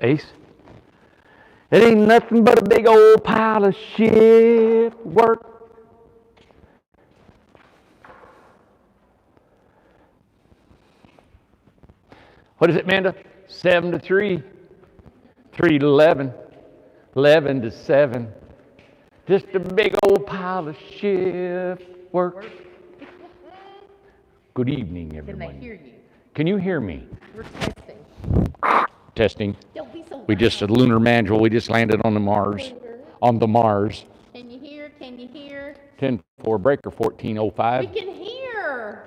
Ace? It ain't nothing but a big old pile of shit work. What is it, Amanda? 7 to 3. 3 to 11. 11 to 7. Just a big old pile of shift work. Good evening, everyone. Can they hear you? Can you hear me? We're testing. Testing. Don't be so We just, a lunar manual, we just landed on the Mars. On the Mars. Can you hear? Can you hear? 10-4 breaker, 1405. We can hear.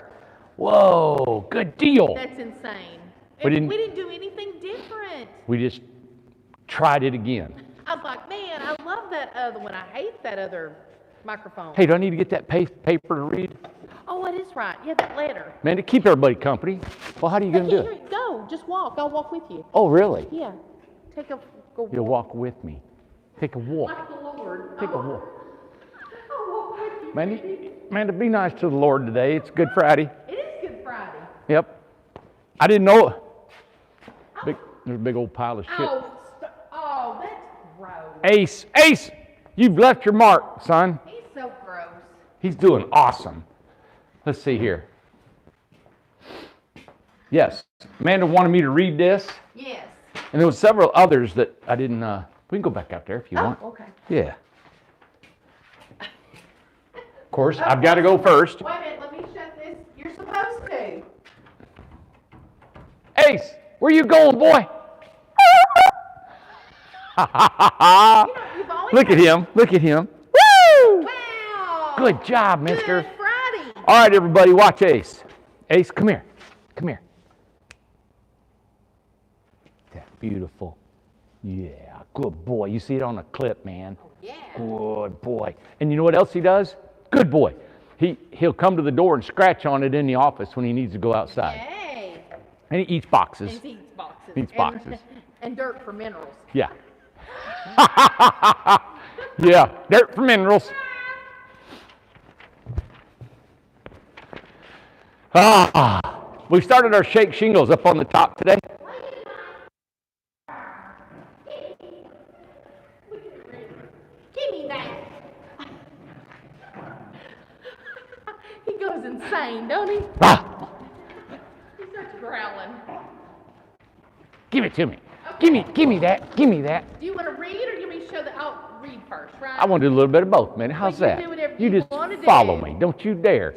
Whoa, good deal. That's insane. We didn't- We didn't do anything different. We just tried it again. I was like, man, I love that other one. I hate that other microphone. Hey, do I need to get that paper to read? Oh, it is right. Yeah, that letter. Man, to keep everybody company. Well, how are you going to do it? Go. Just walk. I'll walk with you. Oh, really? Yeah. Go You'll walk with me. Take a walk. like the Lord. Take a walk. I'll walk with you. Amanda, be nice to the Lord today. It's Good Friday. It is Good Friday. Yep. I didn't know it. There's a big old pile of shit. Oh, that's gross. Ace, you've left your mark, son. He's so gross. He's doing awesome. Let's see here. Yes, Amanda wanted me to read this, Yes. and there were several others that I didn't, we can go back out there if you want. Okay. Yeah. Of course, I've got to go first. Wait a minute, let me shut this. You're supposed to. Ace, where you going, boy? You've always Look at him. Look at him. Woo! Wow. Good job, mister. Good Friday. All right, everybody, watch Ace. Ace, come here. Come here. That's beautiful. Yeah, good boy. You see it on the clip, man. Yeah. Good boy. And you know what else he does? Good boy. He'll come to the door and scratch on it in the office when he needs to go outside. Yay. And he eats boxes. And eats boxes. Eats boxes. And dirt for minerals. Yeah. Yeah, dirt for minerals. We started our shake shingles up on the top today. Give me that. He goes insane, don't he? Ah, He starts growling. give it to me. Give me that. Give me that. Do you want to read or do you want me to show the... I'll read first, right? I want to do a little bit of both, man. How's Well, you that? do whatever You you just wanna do. follow me. Don't you dare.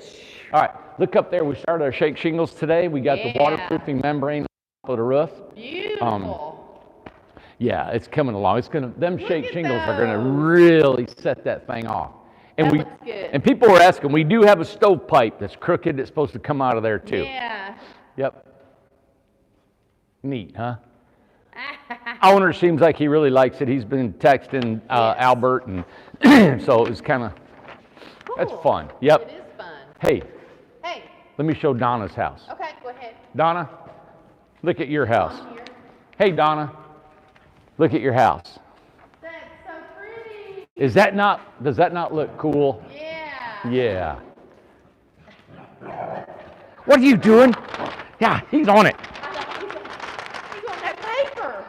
All right, look up there. We started our shake shingles today. We got the Yeah. waterproofing membrane on the roof. Beautiful. Yeah, it's coming along. It's gonna. Them shake at shingles are gonna those. really set that thing off. And That we looks good. and people were asking. We do have a stovepipe that's crooked. That's supposed to come out of there too. Yeah. Yep. Neat, huh? Owner seems like he really likes it. He's been texting Albert, and so it was kind of. That's Cool. fun. Yep. It is fun. Hey, Hey, let me show Donna's house. okay, go ahead. Donna, look at your house. On here. Hey, Donna, look at your house. That's so pretty. Does that not look cool? Yeah. Yeah. What are you doing? Yeah, he's on it. He's on that paper.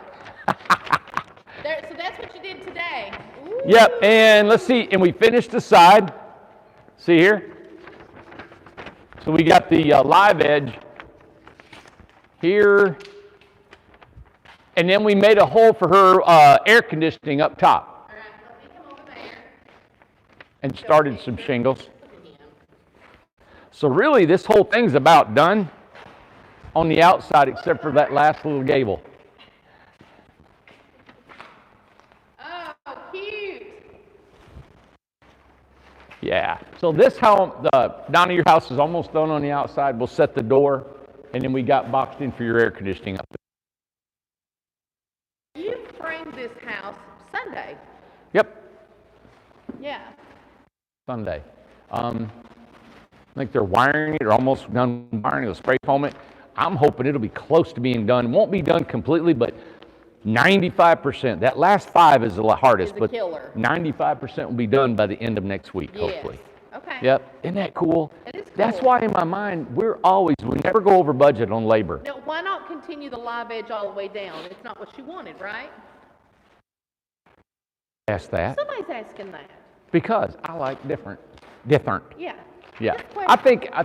So that's what you did today. Ooh. Yep, and let's see, and we finished the side. See here? So we got the live edge here, and then we made a hole for her air conditioning up top All right, let me come over there. and started some shingles. Look at him. So really, this whole thing's about done on the outside, except for that last little gable. Oh, cute. Yeah. So this Donna, your house is almost done on the outside. We'll set the door, and then we got boxed in for your air conditioning up there. You framed this house Sunday. Yep. Yeah. Sunday. I think they're wiring it, or almost done wiring it. They'll spray foam it. I'm hoping it'll be close to being done. It won't be done completely, but 95%. That last 5 is the hardest, Is a but killer. 95% will be done by the end of next week, hopefully. Yes. Okay. Yep. Isn't that cool? It is That's cool. why in my mind, we never go over budget on labor. Now, why not continue the live edge all the way down. It's not what she wanted, right? Ask that Somebody's asking that. because I like different. Yeah. Yeah. Just I question. think I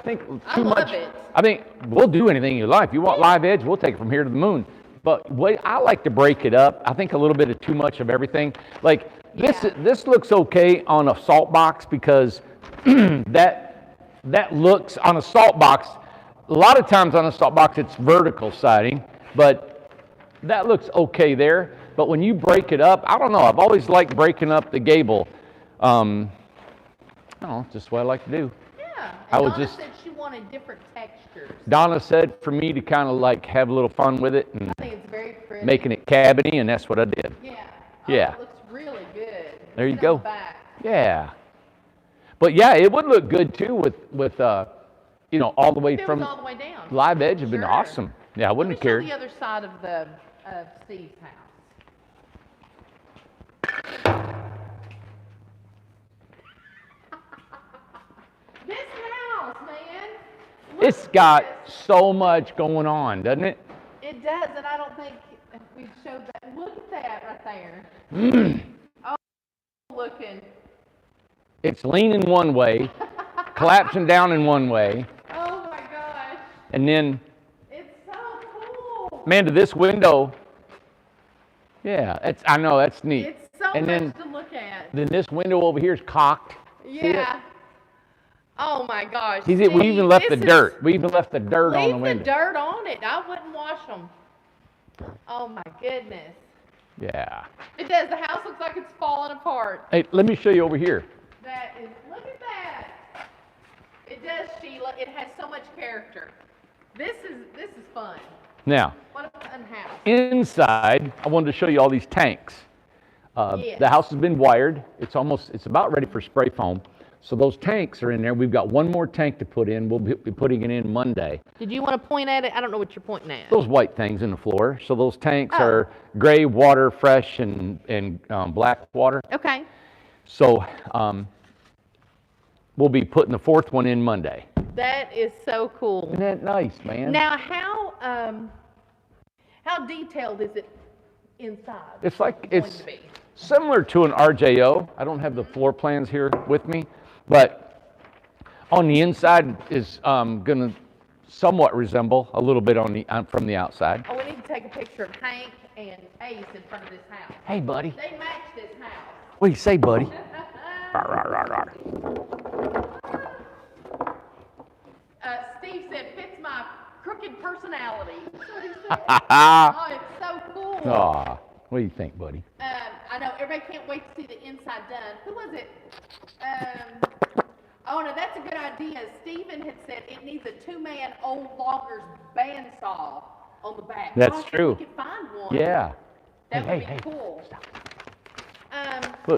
too love much. it. I think we'll do anything you like. If you want live edge, we'll take it from here to the moon. But I like to break it up. I think a little bit of too much of everything. Like Yeah. this looks okay on a salt box because that looks on a salt box. A lot of times on a salt box it's vertical siding, but that looks okay there. But when you break it up, I don't know. I've always liked breaking up the gable. I don't know, just what I like to do. Yeah. I And would Donna just- said she wanted different textures. Donna said for me to kind of like have a little fun with it and I think it's very pretty. making it cabiny, and that's what I did. Yeah. Yeah. It looks really good. There you Sit on go. the back. Yeah. But yeah, it would look good too with all the way If it from was all the way down. live edge. Have been Sure. awesome. Yeah, I Let wouldn't me have show cared. the other side of Steve's house. This house, man. Look It's at got this. so much going on, doesn't it? It does, and I don't think we showed that. Look at that right there. Oh, looking. It's leaning one way, collapsing down in one way, Oh my gosh. and then, It's so cool. man, to this window. Yeah, I know, that's neat. It's so And much then- to look at. Then this window over here is cocked. See it? Yeah. Oh my gosh. See it? We Steve, even left the this is- dirt. We even left the dirt on the Leave the window. dirt on it. I wouldn't wash them. Oh my goodness. Yeah. It does. The house looks like it's falling apart. Hey, let me show you over here. That is, look at that. It does, Sheila. It has so much character. This is fun. Now, What a fun house. inside, I wanted to show you all these tanks. Yes. The house has been wired. It's about ready for spray foam. So those tanks are in there. We've got one more tank to put in. We'll be putting it in Monday. Did you want to point at it? I don't know what you're pointing at. Those white things in the floor. So those tanks Oh. are gray water, fresh, and black water. Okay. So we'll be putting the fourth one in Monday. That is so cool. Isn't that nice, man? Now, how detailed is it inside? It's like, going it's to be? similar to an RJO. I don't have the floor plans here with me, but on the inside is going to somewhat resemble a little bit from the outside. Oh, we need to take a picture of Hank and Ace in front of this house. Hey, buddy. They match this house. What do you say, buddy? Rawr, rawr, rawr, rawr. Steve said, fits my crooked personality. That's what he said. Oh, it's so cool. Aw, what do you think, buddy? I know, everybody can't wait to see the inside done. Who was it? Oh, no, that's a good idea. Stephen had said it needs a two-man old loggers bandsaw on the back. That's Gosh, if true. We could find one. Yeah. That Hey, would hey, be cool.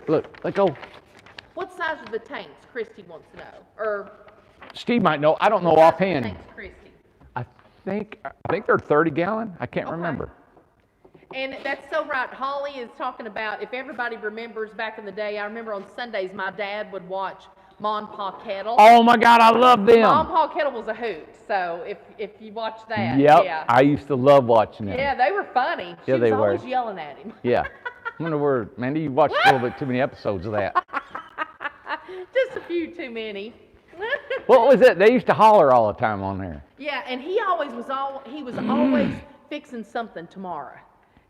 Look, let go. What size are the tanks? Christy wants to know. Or Steve might know. I don't know what size are the offhand. tanks, Christy? I think they're 30 gallon. I can't Okay. remember. And that's so right. Holly is talking about, if everybody remembers back in the day, I remember on Sundays my dad would watch Ma and Pa Kettle. Oh my God, I love them. Ma and Pa Kettle was a hoot. So if you watch that, Yep, yeah. I used to love watching them. Yeah, they were funny. She Yeah, was they were. always yelling at him. Yeah. I wonder where, Mandy, you watched a little bit too many episodes of that. Just a few too many. What was it? They used to holler all the time on there. Yeah, and he was always fixing something tomorrow.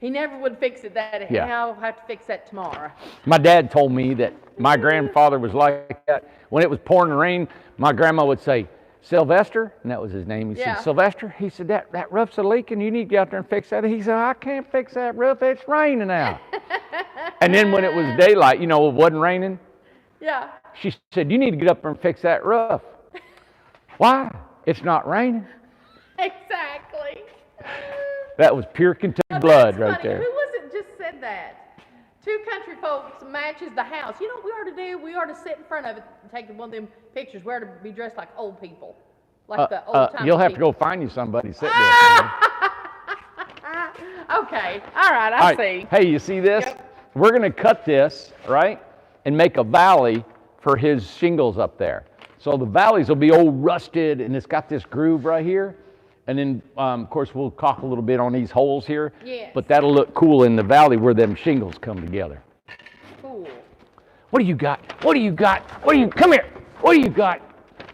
He never would fix it that. Yeah. I'll have to fix that tomorrow. My dad told me that my grandfather was like that. When it was pouring rain, my grandma would say, Sylvester, and that was his name. He Yeah. said, Sylvester, he said, that roof's a leaking. You need to get out there and fix that. He said, I can't fix that roof. It's raining out. And then when it was daylight, it wasn't raining, Yeah. she said, you need to get up there and fix that roof. Why? It's not raining. Exactly. That was pure Kentucky Oh, blood that's right funny. there. Who was it just said that? Two country folks matches the house. You know what we ought to do? We ought to sit in front of it and take one of them pictures. We ought to be dressed like old people. Like the old time You'll have to go find you somebody sitting there. Okay. All right. All I right. see. Hey, you see this? Yep. We're going to cut this, right, and make a valley for his shingles up there. So the valleys will be old rusted, and it's got this groove right here. And then, of course, we'll caulk a little bit on these holes here. Yes. But that'll look cool in the valley where them shingles come together. Cool. What do you got? What do you got? Come here. What do you got?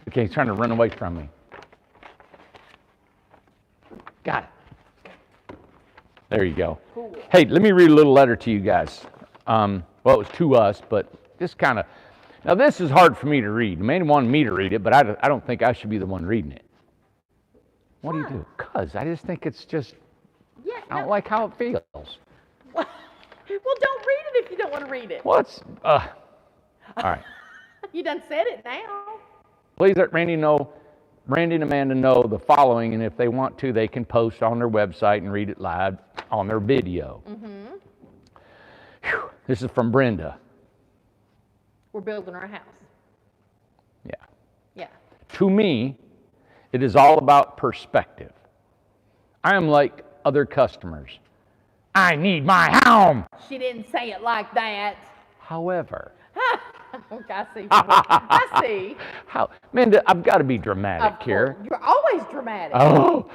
Okay, he's trying to run away from me. Got it. There you go. Cool. Hey, let me read a little letter to you guys. Well, it was to us, but just kind of. Now, this is hard for me to read. The man wanted me to read it, but I don't think I should be the one reading it. What do you do? Because I just think it's just, Yeah. I don't like how it feels. Well, don't read it if you don't want to read it. All right. You done said it now. Please let Randy and Amanda know the following, and if they want to, they can post on their website and read it live on their video. Whew. This is from Brenda. We're building our house. Yeah. Yeah. To me, it is all about perspective. I am like other customers. I need my home. She didn't say it like that. However. Okay, I see. I see. Amanda, I've got to be dramatic here. You're always dramatic. Oh.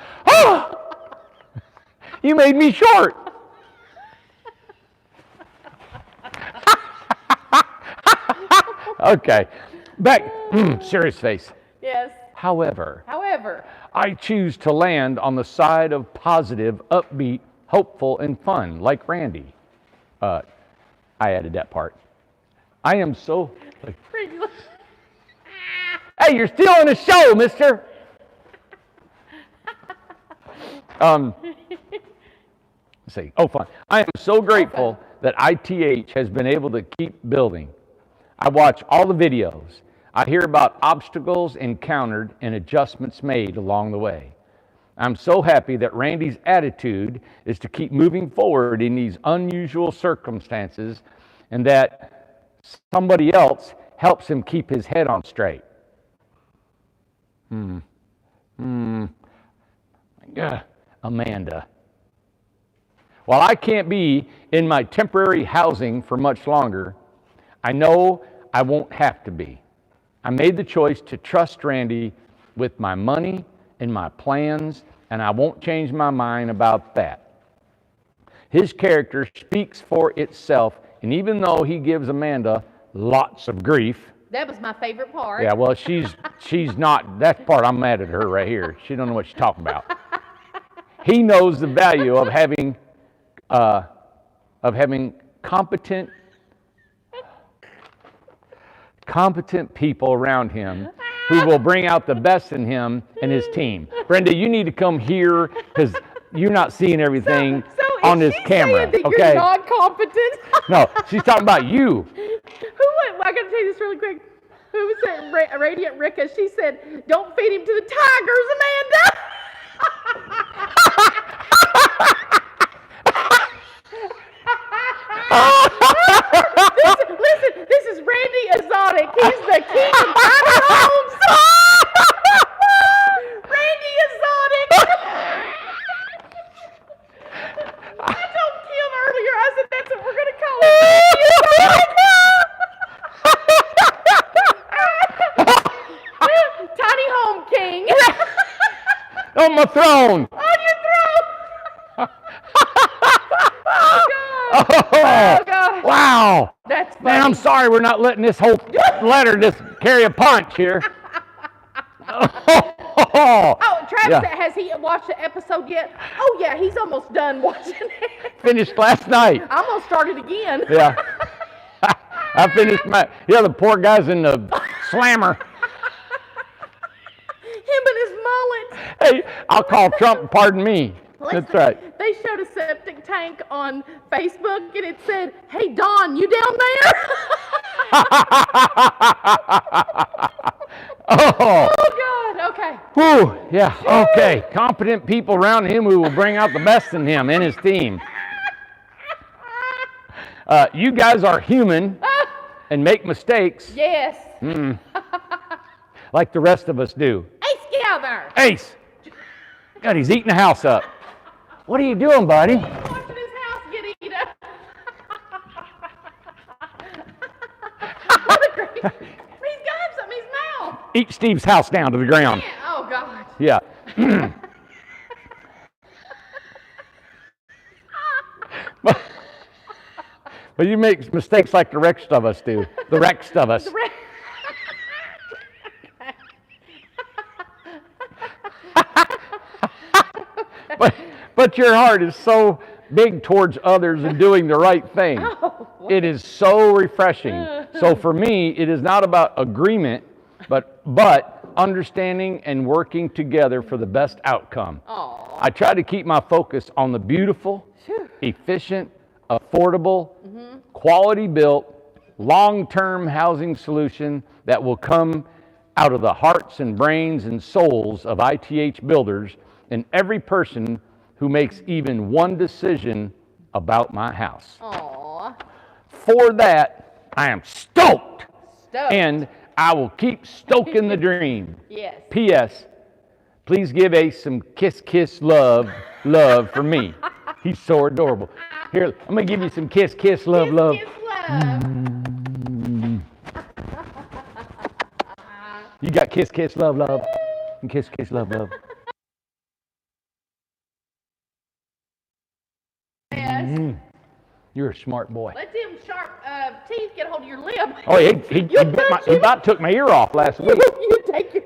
You made me short. Okay. Back. Serious face. Yes. However, I choose to land on the side of positive, upbeat, hopeful, and fun, like Randy. I added that part. I am so... Hey, you're stealing the show, mister! Let's see. Oh, fun. I am so grateful that ITH has been able to keep building. I watch all the videos. I hear about obstacles encountered and adjustments made along the way. I'm so happy that Randy's attitude is to keep moving forward in these unusual circumstances and that somebody else helps him keep his head on straight. Amanda. While I can't be in my temporary housing for much longer, I know I won't have to be. I made the choice to trust Randy with my money and my plans, and I won't change my mind about that. His character speaks for itself, and even though he gives Amanda lots of grief. That was my favorite part. Yeah, well, she's not, that part I'm mad at her right here. She don't know what she's talking about. He knows the value of having competent people around him who will bring out the best in him and his team. Brenda, you need to come here because you're not seeing everything on this camera. That okay? You're not competent. No, she's talking about you. I got to tell you this really quick. Who was that? Radiant Ricka. She said, "Don't feed him to the tigers, Amanda." Listen, this is Randy Exotic. He's the king of tiny homes. Randy Exotic. I told Kim earlier, I said, that's what we're going to call him. Tiny home king. On my throne. On your throne. Oh, God. Wow. That's funny. Man, I'm sorry we're not letting this whole letter just carry a punch here. Oh, Travis, Yeah. has he watched the episode yet? Oh, yeah, he's almost done watching it. Finished last night. I'm going to start it again. Yeah. I finished the poor guy's in the slammer. Him and his mullet. Hey, I'll call Trump, pardon me. That's right. They showed a septic tank on Facebook, and it said, "Hey, Don, you down there?" Oh. Oh, God. Okay. Whew, yeah, okay. Competent people around him who will bring out the best in him and his team. You guys are human and make mistakes Yes. like the rest of us do. Ace, get out there. Ace! God, he's eating the house up. What are you doing, buddy? Watching his house get eaten. What a great... He's got something in his mouth. Eat Steve's house down to the ground. Oh, God. Yeah. But you make mistakes like the rest of us do. The rest of us. But your heart is so big towards others and doing the right thing. It is so refreshing. So for me, it is not about agreement, but understanding and working together for the best outcome. Aww. I try to keep my focus on the beautiful, efficient, affordable, quality built, long-term housing solution that will come out of the hearts and brains and souls of ITH builders and every person who makes even one decision about my house. Aww. For that, I am stoked. Stoked. And I will keep stoking the dream. Yes. P.S. Please give Ace some kiss love for me. He's so adorable. Here, I'm gonna give you some kiss love. Kiss love. You got kiss love, and kiss love. Yes. You're a smart boy. Let them sharp teeth get a hold of your lip. Oh, he about took my ear off last week. You take your.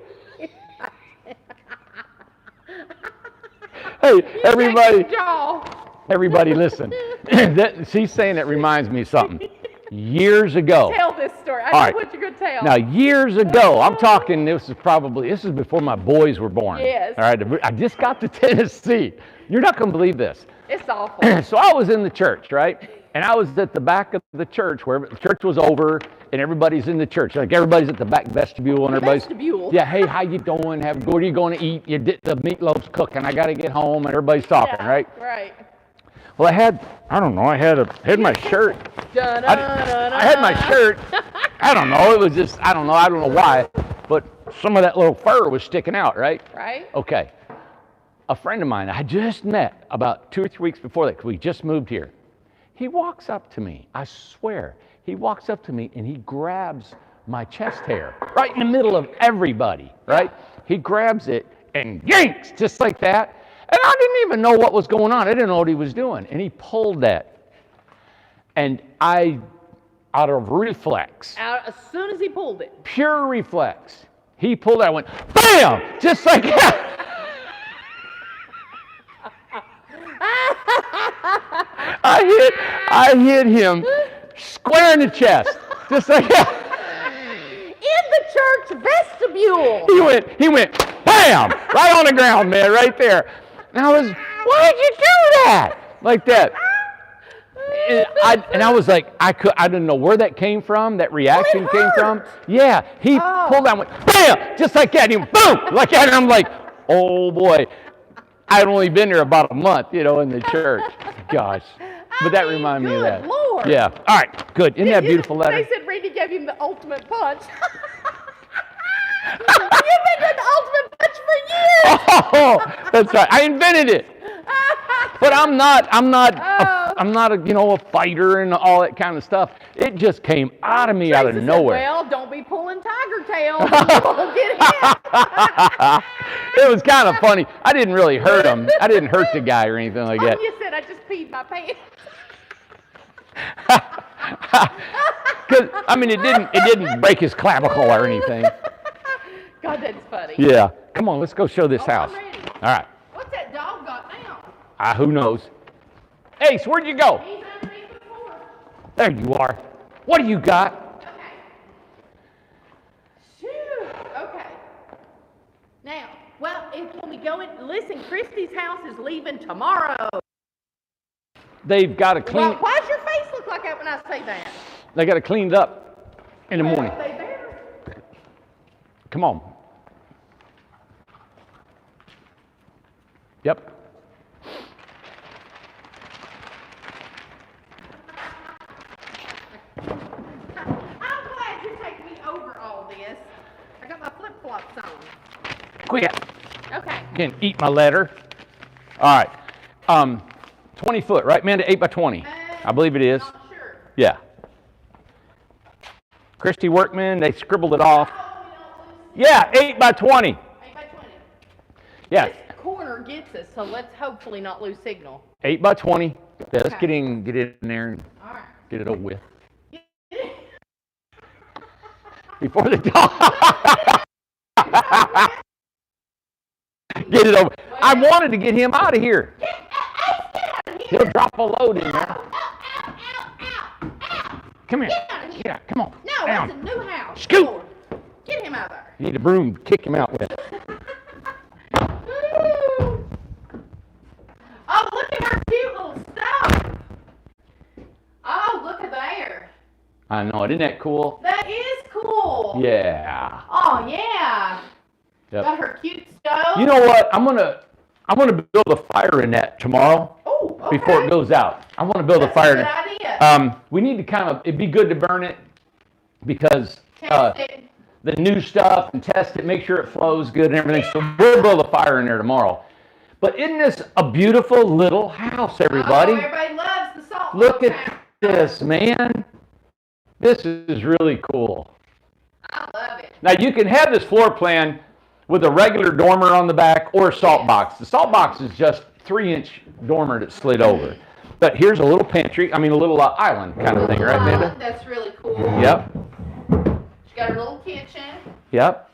Hey, everybody. Take your jaw. Everybody listen. She's saying it reminds me of something. Years ago. Tell this story. I All know right. what you're going to tell. Now, years ago, I'm talking, this is before my boys were born. Yes. All right, I just got to Tennessee. You're not going to believe this. It's awful. So I was in the church, right? And I was at the back of the church where the church was over and everybody's in the church. Like everybody's at the back vestibule and everybody's. Vestibule. Yeah, hey, how you doing? What are you going to eat? The meatloaf's cooking. I got to get home and everybody's talking, Yeah, right? Right. Well, I had my shirt. I had my shirt. I don't know. It was just, I don't know why. But some of that little fur was sticking out, right? Right. Okay. A friend of mine I just met about 2 or 3 weeks before that, because we just moved here. He walks up to me. I swear. He walks up to me and he grabs my chest hair right in the middle of everybody, right? He grabs it and yanks just like that. And I didn't even know what was going on. I didn't know what he was doing. And he pulled that. And I, out of reflex, As soon as he pulled it. pure reflex, he pulled it. I went, BAM! Just like that. I hit him square in the chest. Just like that. In the church vestibule. He went, BAM! Right on the ground, man, right there. And I was, why'd you do that? Like that. And I was like, I didn't know where that came from, that reaction came from. Yeah, he pulled out and went, BAM! Just like that. And he went, boom! Like that. And I'm like, oh boy. I'd only been there about a month, in the church. Gosh. But that reminded me of that. Good Lord. Yeah. All right, good. Isn't that a beautiful letter? They said Randy gave him the ultimate punch. You've been doing the ultimate punch for years. Oh, that's right. I invented it. But I'm not a fighter and all that kind of stuff. It just came out of me out of Teresa nowhere. Said, well, don't be pulling tiger tails. You won't get hit. It was kind of funny. I didn't really hurt him. I didn't hurt the guy or anything like that. You said I just peed my pants. Because it didn't break his clavicle or anything. God, that's funny. Yeah. Come on, let's go show this house. I'm ready. All right. What's that dog got now? Who knows? Ace, where'd you go? He's underneath the floor. There you are. What do you got? Okay. Phew. Okay. Now, when we go in, listen, Christy's house is leaving tomorrow. They've got to clean. Well, why does your face look like that when I say that? They got to clean it up in the morning. Well, they better. Come on. Yep. I'm glad you're taking me over all this. I got my flip-flops on. Quit. Okay. Can eat my letter. All right. 20 foot, right, Amanda? 8 by 20. I believe it is. Not sure. Yeah. Christy Workman, they scribbled it off. Yeah, 8 by 20. 8 by 20. Yeah, This corner gets us, so let's hopefully not lose signal. 8 by 20. Yeah, let's Okay. get in there and All right. Get it over with. Before the dog. Get it over. I wanted to get him out of here. He'll drop a load in there. Come here. Yeah, come on. No, down. it's a new house. Scoot. Lord. Get him out of there. You need a broom to kick him out with. Ooh. Oh, look at her cute little stuff. Oh, look at there. I know it. Isn't that cool? That is cool. Yeah. Oh, yeah. Yep. Got her cute stove. You know what? I'm gonna build a fire in that tomorrow. Oh, okay. Before it goes out. I want to build That's a fire. a good idea. We need to kind of. It'd be good to burn it because Test it. the new stuff and test it, make sure it flows good and everything. So we'll build a fire in there tomorrow. But isn't this a beautiful little house, everybody? Oh, everybody loves the salt. Look house. at this, man. This is really cool. I love it. Now you can have this floor plan with a regular dormer on the back or a salt box. The salt box is just 3-inch dormer that's slid over. But here's a little pantry, a little island kind of thing, right, Amanda? That's really cool. Yep, She got her little kitchen. yep.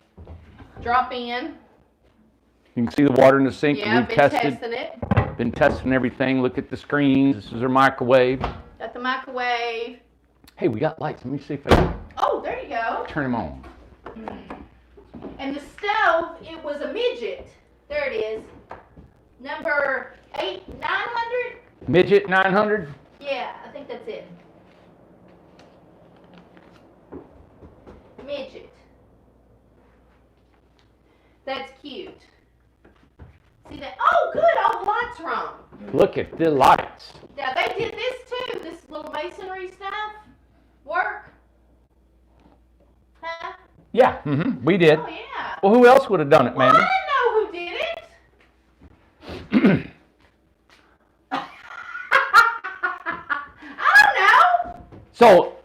Drop in. You can see the water in the sink that Yeah, we've been tested. testing it. Been testing everything. Look at the screens. This is our microwave. Got the microwave. Hey, we got lights. Let me see if I can Oh, there you go. turn them on. And the stove, it was a midget. There it is. Number 900? Midget 900. Yeah, I think that's it. Midget. That's cute. See that? Oh, good. All the lights are on. Look at the lights. Now, they did this too. This little masonry stuff. Work. Huh? Yeah, we did. Oh, yeah. Well, who else would have done it, Well, I Amanda? didn't know who did it. I don't know. So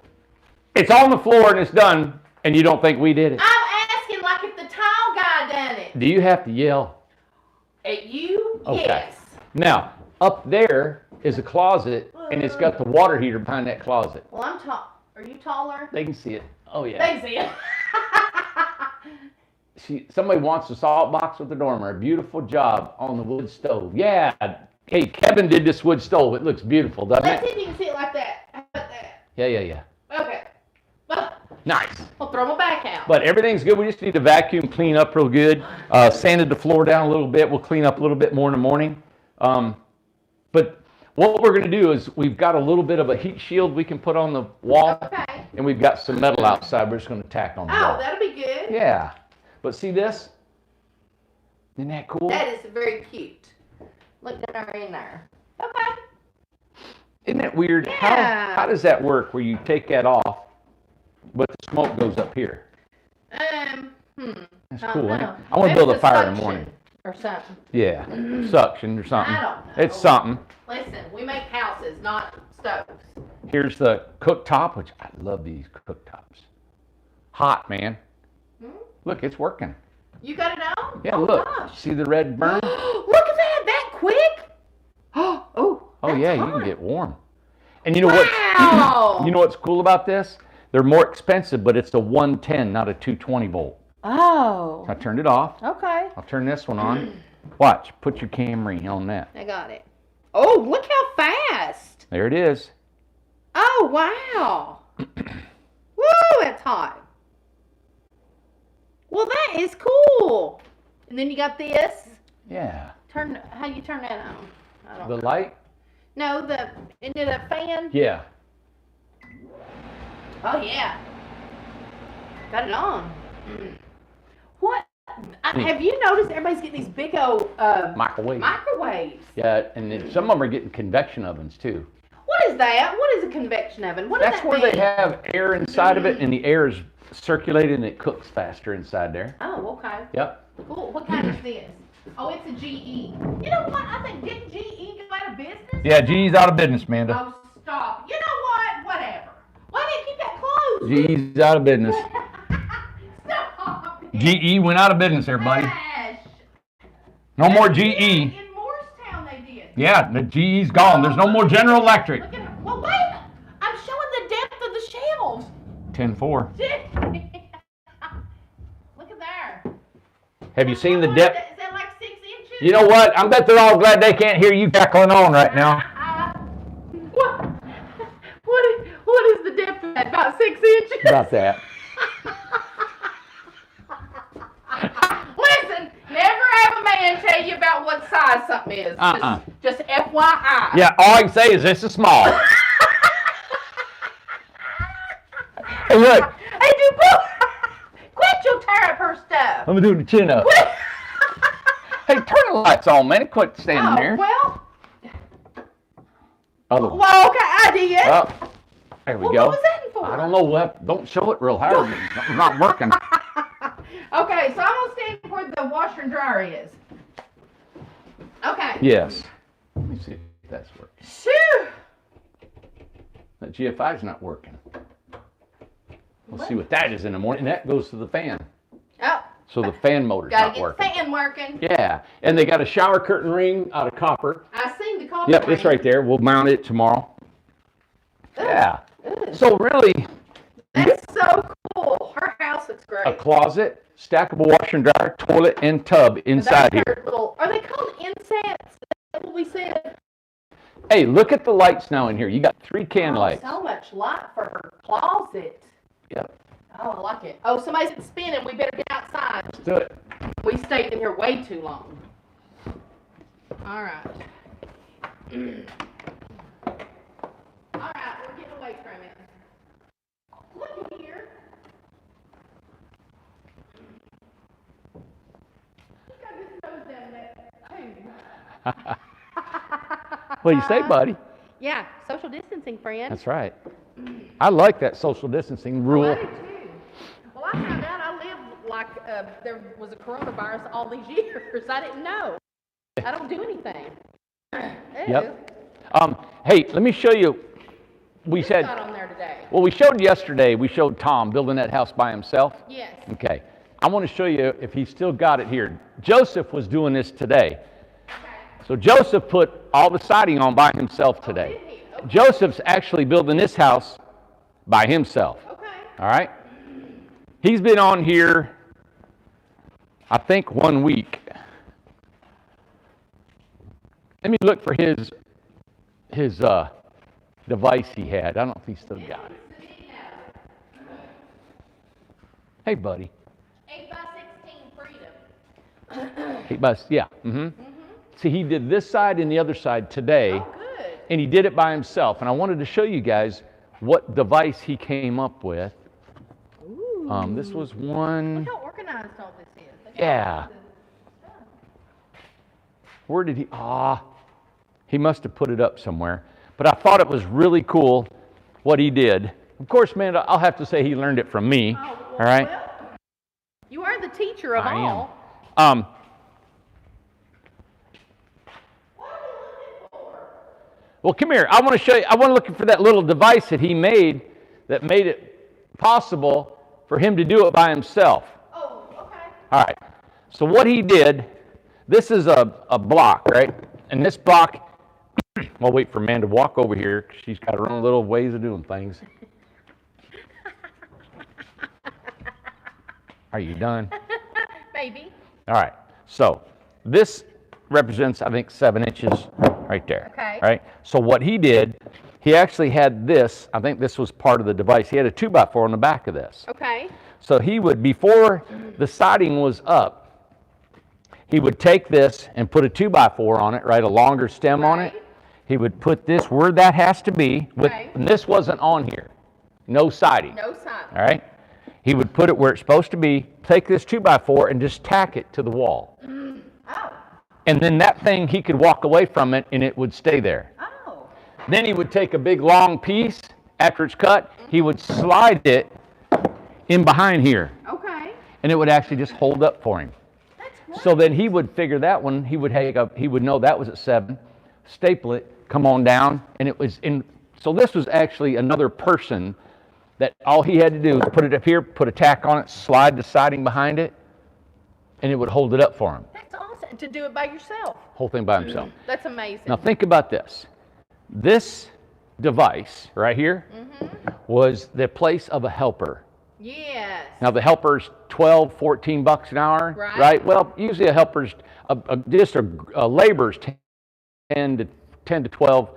it's on the floor and it's done, and you don't think we did it? I'm asking like if the tile guy done it. Do you have to yell? At you? Okay. Yes. Now, up there is a closet, and it's got the water heater behind that closet. Well, I'm tall. Are you taller? They can see it. Oh, yeah. They see it. Somebody wants a salt box with a dormer. A beautiful job on the wood stove. Yeah. Hey, Kevin did this wood stove. It looks beautiful, doesn't Let's see it? if you can see it like that. How about that? Yeah. Okay. Well, Nice. I'll throw my back out. But everything's good. We just need to vacuum, clean up real good. Sanded the floor down a little bit. We'll clean up a little bit more in the morning. But what we're going to do is we've got a little bit of a heat shield we can put on the wall. Okay. And we've got some metal outside we're just going to tack on the Oh, wall. that'll be good. Yeah. But see this? Isn't that cool? That is very cute. Look at her in there. Okay. Isn't that weird? Yeah. How does that work where you take that off, but the smoke goes up here? That's That's cool, ain't it? I want to build a fire in the morning. Or something. Yeah. Suction or something. I don't know. It's something. Listen, we make houses, not stoves. Here's the cooktop, which I love these cooktops. Hot, man. Look, it's working. You got it on? Yeah, Oh, look. gosh. See the red burn? Look at that quick? Oh, Oh that's yeah, you hot. can get warm. And you know Wow. what? You know what's cool about this? They're more expensive, but it's a 110, not a 220 volt. Oh, I turned it off. okay. I'll turn this one on. Watch. Put your Camry on that. I got it. Oh, look how fast. There it is. Oh, wow. Woo, that's hot. Well, that is cool. And then you got this. Yeah. How you turn that on? I don't The know. light? No, isn't it a fan? Yeah. Oh, yeah. Got it on. What? Have you noticed everybody's getting these big old Microwave. microwaves? Yeah, and then some of them are getting convection ovens too. What is that? What is a convection oven? What does That's that where mean? they have air inside of it, and the air is circulating and it cooks faster inside there. Oh, okay. Yep. Cool. What kind is this? Oh, it's a GE. You know what? I think, didn't GE go out of business? Yeah, GE's out of business, Amanda. Oh, stop. You know what? Whatever. Why didn't you keep that closed? GE's out of business. Stop. GE went out of business, everybody. Gosh. No more They did. GE. In Morristown, they did. Yeah, the GE's gone. There's no more General Electric. Look at her. Well, wait. I'm showing 10-4. Look at there. Have you seen the Is depth? that like 6 inches? You know what? I bet they're all glad they can't hear you cackling on right now. What is the depth of that? About 6 inches? About that. Listen, never have a man tell you about what size something is. Just FYI. Yeah, all I can say is this is small. Hey, look. Hey, dude, quit your tear up her stuff. I'm doing the chin up. Hey, turn the lights on, man. Quit standing there. Well, Other. well, okay, I did. Oh, there we Well, go. what was that for? I don't know. Don't show it real hard. It's not working. Okay, so I'm gonna stand where the washer and dryer is. Okay. Yes. Let me see if that's working. Shoo! That GFI's not working. We'll see what that is in the morning. That goes to the fan. Oh. So the fan motor's Gotta not get working. the fan working. Yeah, and they got a shower curtain ring out of copper. I seen the copper. Yep, it's right there. We'll mount it tomorrow. Yeah. So really, That's so cool. Her house looks great. a closet, stackable washer and dryer, toilet, and tub inside That's here. her little, are they called insets? Is that what we said? Hey, look at the lights now in here. You got 3 can lights. So much light for her closet. Yep. Oh, I like it. Oh, somebody's spinning. We better get outside. Let's do it. We stayed in here way too long. All right. All right, we're getting away from it. Look here. Look how this goes down that tube. What do you say, buddy? Yeah, social distancing, friend. That's right. I like that social distancing I rule. do too. Well, I found out I lived like there was a coronavirus all these years. I didn't know. I don't do anything. Yep. Hey, let me show you. We Who's said, got on there today? well, we showed yesterday, we showed Tom building that house by himself. Yes. Okay. I want to show you if he's still got it here. Joseph was doing this today. Okay. So Joseph put all the siding on by himself today. Did he? Okay. Joseph's actually building this house by himself. Okay. All right? He's been on here, I think, 1 week. Let me look for his device he had. I don't know if he still got it. Hey, buddy. 8x16 freedom. Yeah. See, he did this side and the other side today, Oh, good. and he did it by himself. And I wanted to show you guys what device he came up with. Ooh. This was one. Look how organized all this is. They got Yeah. all this stuff. Where did he? He must have put it up somewhere. But I thought it was really cool what he did. Of course, man, I'll have to say he learned it from me. Oh, well, all right? well, you are the teacher of I am. all. What are you looking for? Well, come here. I want to show you. I want to look for that little device that he made that made it possible for him to do it by himself. Oh, okay. All right. So what he did, this is a block, right? And this block, I'll wait for Man to walk over here 'cause she's got her own little ways of doing things. Are you done? Maybe. All right. So this represents, I think, 7 inches right there. Okay. Right? So what he did, he actually had this, I think this was part of the device. He had a 2x4 on the back of this. Okay. So he would, before the siding was up, he would take this and put a 2x4 on it, right, a longer stem on it. Right. He would put this where that has to be, Right. and this wasn't on here. No siding. No sign. All right? He would put it where it's supposed to be, take this 2x4 and just tack it to the wall. Oh. And then that thing, he could walk away from it and it would stay there. Oh. Then he would take a big long piece, after it's cut, he would slide it in behind here, Okay. and it would actually just hold up for him. That's great. So then he would figure that one, he would know that was at 7, staple it, come on down, and it was in. So this was actually another person that all he had to do was put it up here, put a tack on it, slide the siding behind it, and it would hold it up for him. That's awesome to do it by yourself. Whole thing by himself. That's amazing. Now think about this. This device right here was the place of a helper. Yes. Now the helper's 12, 14 bucks an hour, Right. Well, usually a helper's, just a labor's 10 to 12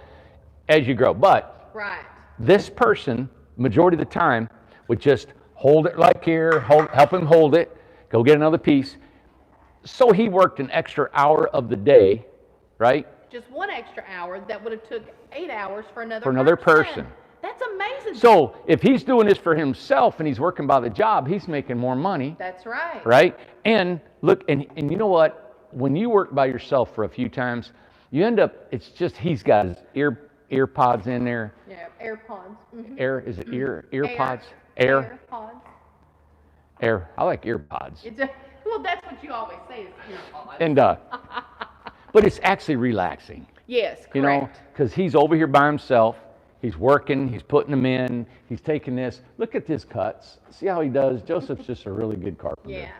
as you grow. But Right. this person, majority of the time, would just hold it like here, help him hold it, go get another piece. So he worked an extra hour of the day, right? Just one extra hour that would have took 8 hours for another person. That's amazing. So if he's doing this for himself and he's working by the job, he's making more money. That's right. Right? And look, and you know what? When you work by yourself for a few times, you end up, it's just, he's got his ear pods in there. Yeah, AirPods. Mm-hmm. Is it earpods? AirPods. Air. I like ear pods. Well, that's what you always say is AirPods. And, but it's actually relaxing. Yes, correct. You know, because he's over here by himself. He's working, he's putting them in, he's taking this. Look at his cuts. See how he does? Joseph's just a really good carpenter. Yeah.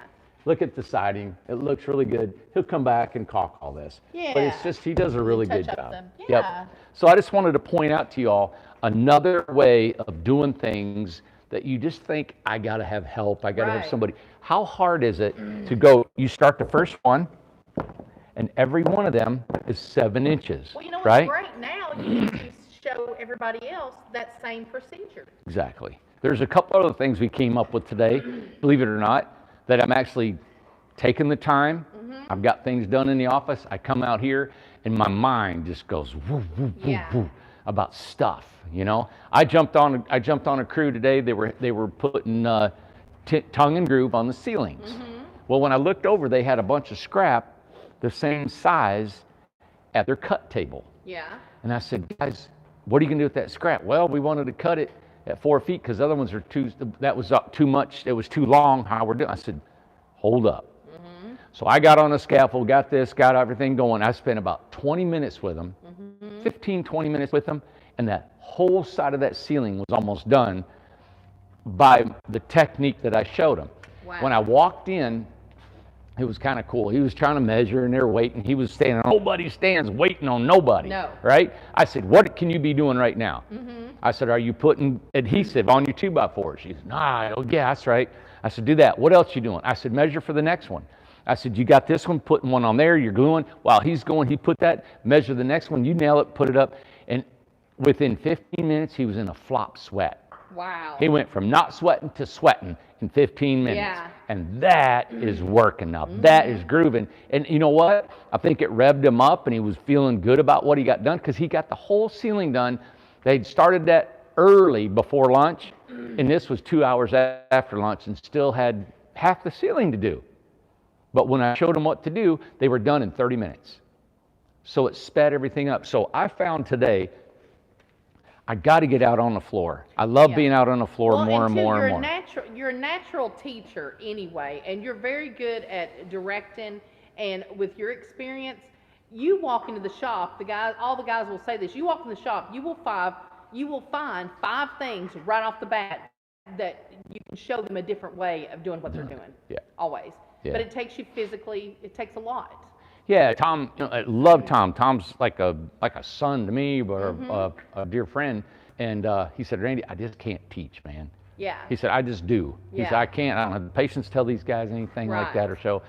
Look at the siding. It looks really good. He'll come back and caulk all this. Yeah. But it's just, he does a really good touch up job. them. Yep. Yeah. So I just wanted to point out to you all another way of doing things that you just think, I got to have help. I got to have Right. somebody. How hard is it to go, you start the first one, and every one of them is 7 inches, Well, you know what's right? great now? You can show everybody else that same procedure. Exactly. There's a couple other things we came up with today, believe it or not, that I'm actually taking the time. I've got things done in the office. I come out here and my mind just goes woo, woo, woo, Yeah. woo, about stuff, you know. I jumped on a crew today. They were putting tongue and groove on the ceilings. Well, when I looked over, they had a bunch of scrap the same size at their cut table. Yeah. And I said, guys, what are you gonna do with that scrap? Well, we wanted to cut it at 4 feet because the other ones are that was too much, it was too long, how we're doing. I said, hold up. So I got on a scaffold, got everything going. I spent about 20 minutes with them, 15, 20 minutes with them, and that whole side of that ceiling was almost done by the technique that I showed them. Wow. When I walked in, it was kind of cool. He was trying to measure and they're waiting. He was standing, nobody stands waiting on nobody. No. Right? I said, what can you be doing right now? I said, are you putting adhesive on your 2x4? She said, nah, oh, yeah, that's right. I said, do that. What else you doing? I said, measure for the next one. I said, you got this one, putting one on there, you're gluing. While he's going, he put that, measure the next one, you nail it, put it up. And within 15 minutes, he was in a flop sweat. Wow. He went from not sweating to sweating in 15 minutes. Yeah. And that is working now. That is grooving. And you know what? I think it revved him up and he was feeling good about what he got done because he got the whole ceiling done. They'd started that early before lunch, and this was 2 hours after lunch and still had half the ceiling to do. But when I showed them what to do, they were done in 30 minutes. So it sped everything up. So I found today, I got to get out on the floor. I love being out on the floor more and more and more. You're a natural teacher anyway, and you're very good at directing. And with your experience, you walk into the shop. All the guys will say this. You walk in the shop, you will find 5 things right off the bat that you can show them a different way of doing what they're doing. Yeah. Always. Yeah. But it takes you physically. It takes a lot. Yeah, Tom, I love Tom. Tom's like a son to me, or a dear friend. And he said, Randy, I just can't teach, man. Yeah. He said, I just do. He said, Yeah. I don't have the patience to tell these guys anything like Right. that or so.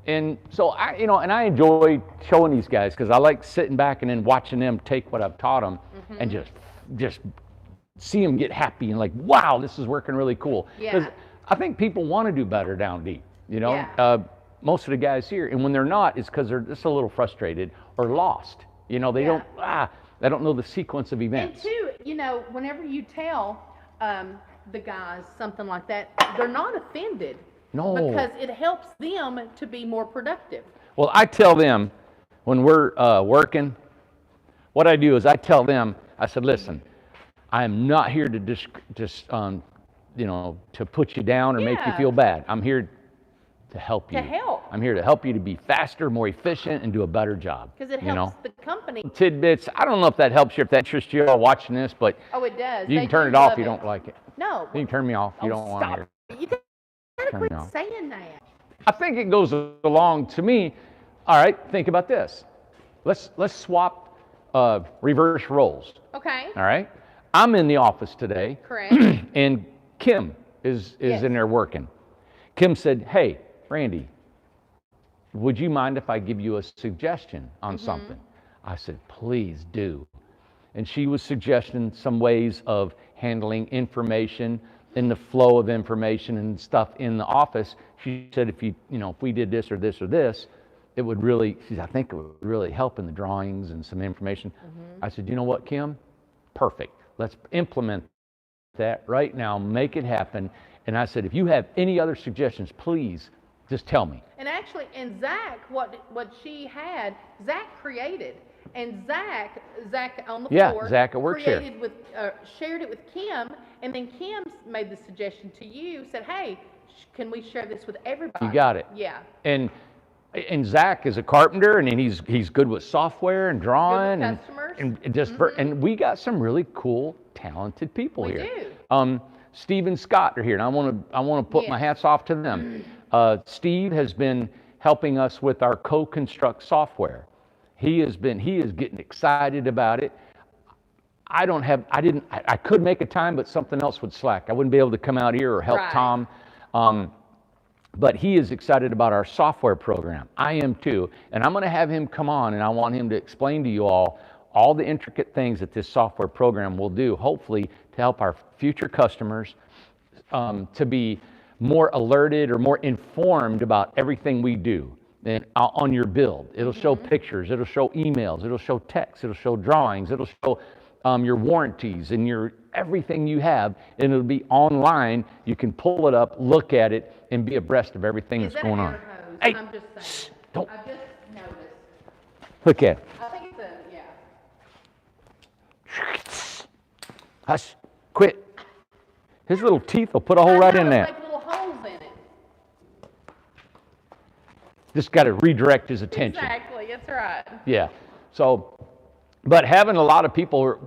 And so I enjoy showing these guys because I like sitting back and then watching them take what I've taught them and just see them get happy and like, wow, this is working really cool. Yeah. Because I think people want to do better down deep, you know? Yeah. Most of the guys here, and when they're not, it's because they're just a little frustrated or lost. You know, they don't know the sequence of events. And two, whenever you tell the guys something like that, they're not offended. No. Because it helps them to be more productive. Well, I tell them when we're working, what I do is I tell them, I said, listen, I am not here to to put you down or make you Yeah. feel bad. I'm here to help you. To help. I'm here to help you to be faster, more efficient, and do a better job. Because it helps the company. Tidbits. I don't know if that helps you, if that interests you all watching this, but Oh, it does. you They can turn do it off love if you don't like it. No. You can turn me off if you don't want to stop. hear. You gotta Turn me quit off. saying that. I think it goes along to me. All right, think about this. Let's swap reverse roles. Okay. All right. I'm in the office today. Correct. And Kim is Yes. in there working. Kim said, hey, Randy, would you mind if I give you a suggestion on something? I said, please do. And she was suggesting some ways of handling information in the flow of information and stuff in the office. She said, if we did this or this or this, it would really, I think it would really help in the drawings and some information. I said, you know what, Kim? Perfect. Let's implement that right now, make it happen. And I said, if you have any other suggestions, please just tell me. And actually, and Zach, what she had, Zach created. And Zach on the floor, Zach at work share. created with, shared it with Kim, and then Kim made the suggestion to you, said, hey, can we share this with everybody? You got it. Yeah. And Zach is a carpenter, and he's good with software and drawing, Good with customers. and just and we got some really cool, talented people We here. do. Steve and Scott are here, and I want to put my Yes. hats off to them. Steve has been helping us with our co-construct software. He is getting excited about it. I could make a time, but something else would slack. I wouldn't be able to come out here or help Right. Tom. But he is excited about our software program. I am too. And I'm going to have him come on, and I want him to explain to you all the intricate things that this software program will do, hopefully to help our future customers to be more alerted or more informed about everything we do. And on your build, it'll show pictures, it'll show emails, it'll show text, it'll show drawings, it'll show your warranties and your everything you have, and it'll be online. You can pull it up, look at it, and be abreast of everything Is that's that going an on. air hose? Hey, I'm just saying. don't I just noticed. look at it. I think it's Hush, quit. His little teeth will put a hole I right know, in it's that. like little holes in it. Just got to redirect his attention. Exactly, that's right. Yeah. So, but having a lot of people,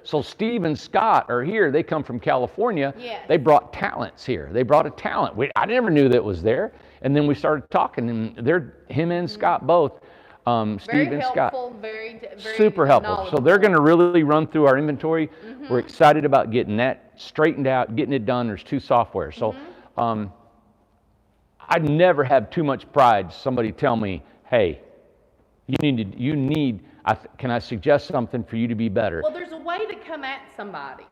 so Steve and Scott are here. They come from California. Yes. They brought talents here. They brought a talent. I never knew that was there. And then we started talking, and him and Scott both, Steve Very and helpful, Scott. very Super helpful. So they're going to really run through our inventory. We're excited about getting that straightened out, getting it done. There's 2 softwares. So I never have too much pride. Somebody tell me, hey, can I suggest something for you to be better? Well, there's a way to come at somebody.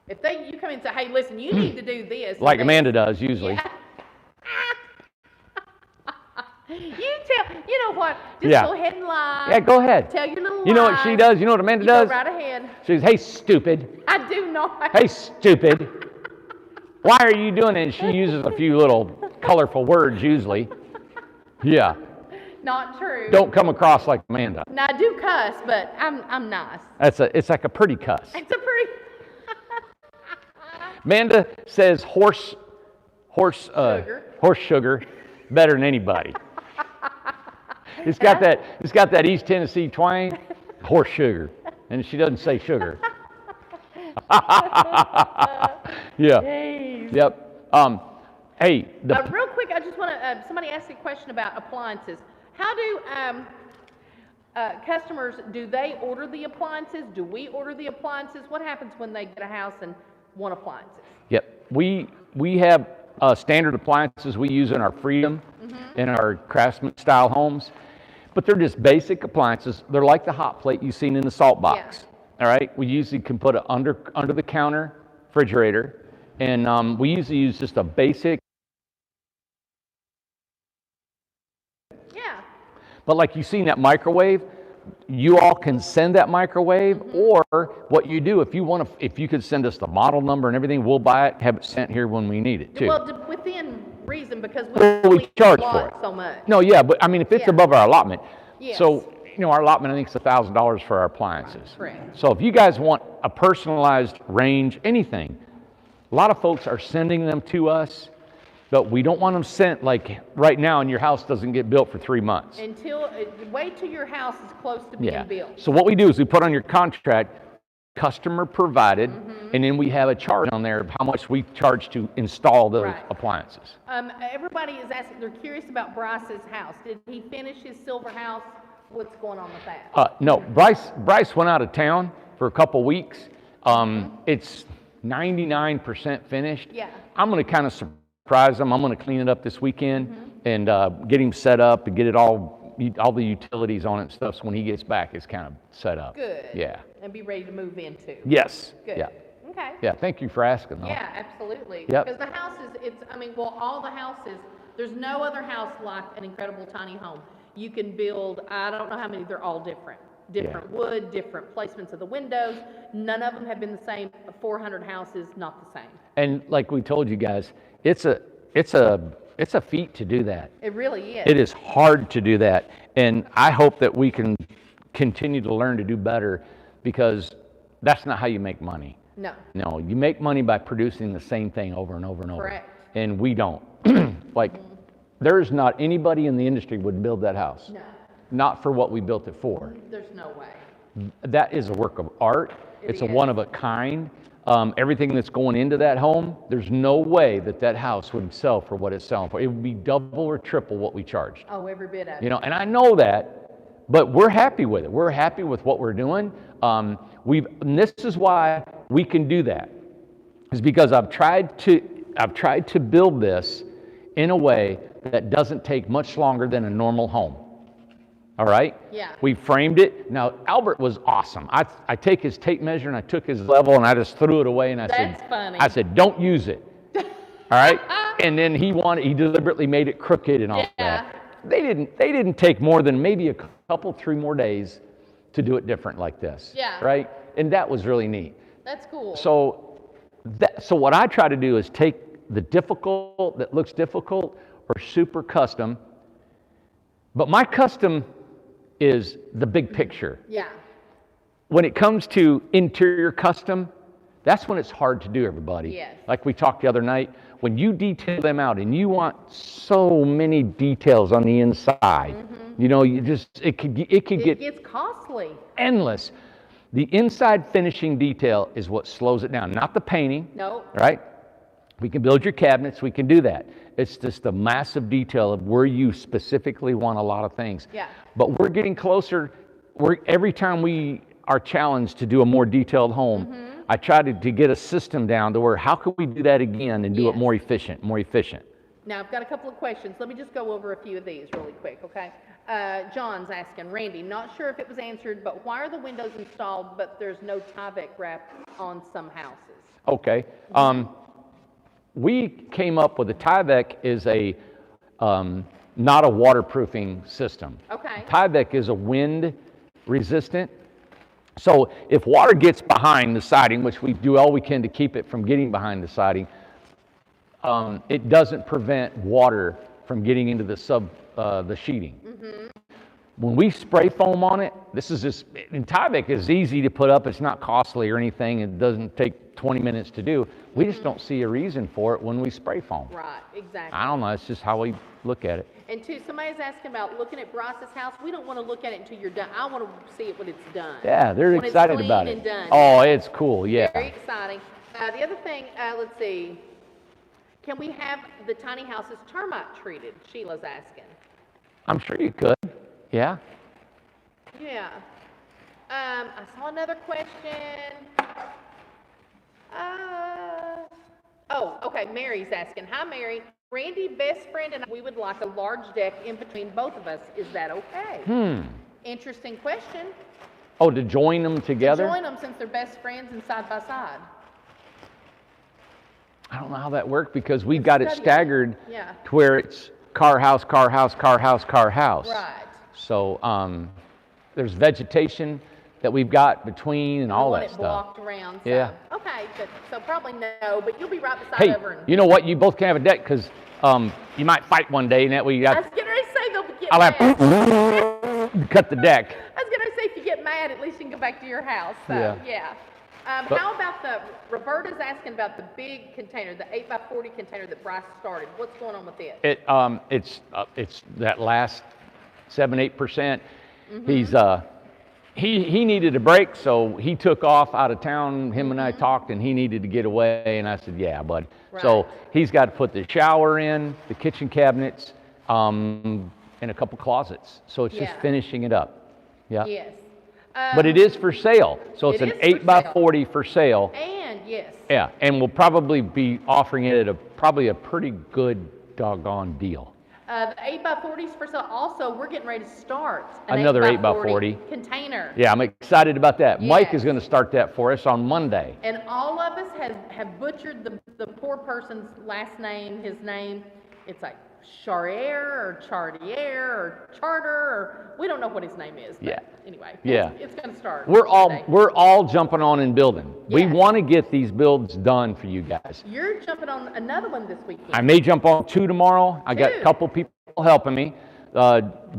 If you come in and say, hey, listen, you need to do this. Like Amanda does usually. Yeah. You know what? Just Yeah. go ahead and lie. Yeah, go ahead. Tell your little You know what she lies. does? You know what Amanda You does? Go right ahead. She says, hey, stupid. I do not. Hey, stupid. Why are you doing it? And she uses a few little colorful words usually. Yeah. Not true. Don't come across like Amanda. Now, I do cuss, but I'm nice. It's like a pretty cuss. It's a pretty... Amanda says horse sugar better than anybody. It's got that East Tennessee twang, horse sugar, and she doesn't say sugar. Yeah. Jeez. Yep. Hey, Real quick, I just want to, somebody asked a question about appliances. How do customers, do they order the appliances? Do we order the appliances? What happens when they get a house and want appliances? Yep. We have standard appliances we use in our Freedom, in our Craftsman style homes, but they're just basic appliances. They're like the hot plate you've seen in the salt box. All right. We usually can put it under the counter refrigerator, and we usually use just a basic. Yeah. But like you've seen that microwave, you all can send that microwave, or what you do, if you could send us the model number and everything, we'll buy it, have it sent here when we need it too. Well, within reason, because we We only charge allot for it. so much. No, yeah, but I mean, if it's Yeah. above our allotment. Yes. So, our allotment, I think, is $1,000 for our appliances. Correct. So if you guys want a personalized range, anything, a lot of folks are sending them to us, but we don't want them sent like right now, and your house doesn't get built for 3 months. Wait till your house is close to being built. So what we do is we put on your contract, customer provided, and then we have a charge on there of how much we charge to install those Right. appliances. Everybody is asking, they're curious about Bryce's house. Did he finish his silver house? What's going on with that? No, Bryce went out of town for a couple weeks. It's 99% finished. Yeah. I'm going to kind of surprise him. I'm going to clean it up this weekend and get him set up and get it all the utilities on it and stuff. So when he gets back, it's kind of set up. Good. Yeah. And be ready to move into. Yes. Good. Yeah. Okay. Yeah. Thank you for asking, though. Yeah, absolutely. Yep. Because the house is, all the houses, there's no other house like an incredible tiny home. You can build, I don't know how many, they're all different. Different wood, different placements of the windows. None of them have been the same. 400 houses, not the same. And like we told you guys, it's a feat to do that. It really is. It is hard to do that. And I hope that we can continue to learn to do better, because that's not how you make money. No. No, you make money by producing the same thing over and over and over. Correct. And we don't. Like, there's not anybody in the industry would build that house. No. Not for what we built it for. There's no way. That is a work of art. It's a is. one of a kind. Everything that's going into that home, there's no way that house would sell for what it's selling for. It would be double or triple what we charged. Oh, every bit of it. You know, and I know that, but we're happy with it. We're happy with what we're doing. And this is why we can do that, is because I've tried to build this in a way that doesn't take much longer than a normal home. All right? Yeah. We framed it. Now, Albert was awesome. I take his tape measure and I took his level and I just threw it away and I That's funny. said, don't use it. All right? And then he deliberately made it crooked and all that. They didn't take more than maybe a couple, 3 more days to do it different like this. Yeah. Right? And that was really neat. That's cool. So what I try to do is take the difficult that looks difficult or super custom, but my custom is the big picture. Yeah. When it comes to interior custom, that's when it's hard to do, everybody. Yes. Like we talked the other night, when you detail them out and you want so many details on the inside, you know, it could get gets costly. endless. The inside finishing detail is what slows it down, not the painting. No. Right? We can build your cabinets, we can do that. It's just the massive detail of where you specifically want a lot of things. Yeah. But we're getting closer. Every time we are challenged to do a more detailed home, I try to get a system down to where how can we do that again and do it more efficient. Now, I've got a couple of questions. Let me just go over a few of these really quick, okay? John's asking, Randy, not sure if it was answered, but why are the windows installed, but there's no Tyvek wrap on some houses? Okay. We came up with the Tyvek is not a waterproofing system. Okay. Tyvek is a wind resistant. So if water gets behind the siding, which we do all we can to keep it from getting behind the siding, it doesn't prevent water from getting into the sheeting. When we spray foam on it, and Tyvek is easy to put up. It's not costly or anything. It doesn't take 20 minutes to do. We just don't see a reason for it when we spray foam. Right, exactly. I don't know. It's just how we look at it. And two, somebody's asking about looking at Bryce's house. We don't want to look at it until you're done. I want to see it when it's done. Yeah, they're when excited it's about clean it. and done. Oh, it's cool. Yeah. Very exciting. The other thing, let's see. Can we have the tiny houses termite treated? Sheila's asking. I'm sure you could. Yeah. Yeah. I saw another question. Okay. Mary's asking. Hi, Mary. Randy, best friend, and we would like a large deck in between both of us. Is that okay? Interesting question. Oh, to join them together? Join them since they're best friends and side by side. I don't know how that worked because we got it staggered Yeah. to where it's car, house, car, house, car, house, car, house. Right. So there's vegetation that we've got between and all that it stuff. blocked around. So. Yeah. Okay, so probably no, but you'll be right beside Hey, over. And you know what? You both can have a deck because you might fight one day and that way you I got was going to say they'll get I'll mad. have cut the deck. I was going to say if you get mad, at least you can go back to your house. So, Yeah. But, how about Roberta's asking about the big container, the 8x40 container that Bryce started. What's going on with it? It's that last 7-8%. He needed a break, so he took off out of town. Him and I talked, and he needed to get away. And I said, "Yeah, bud." Right. So he's got to put the shower in, the kitchen cabinets, and a couple closets. So it's just finishing it up. Yeah. Yes. But it is for sale. So it's It an is for 8 by sale. 40 for sale. And yes, Yeah, and we'll probably be offering it at probably a pretty good doggone deal. the 8x40s for sale. Also, we're getting ready to start an Another 8x40 8x40 container. Yeah, I'm excited about that. Mike Yes. is going to start that for us on Monday. And all of us have butchered the poor person's last name, his name. It's like Charrier or Chartier or Charter, or we don't know what his name is. But Yeah. Anyway, Yeah. it's going to start. We're today. all jumping on and building. We Yes. want to get these builds done for you guys. You're jumping on another one this weekend. I may jump on 2 tomorrow. I got a 2. couple people helping me.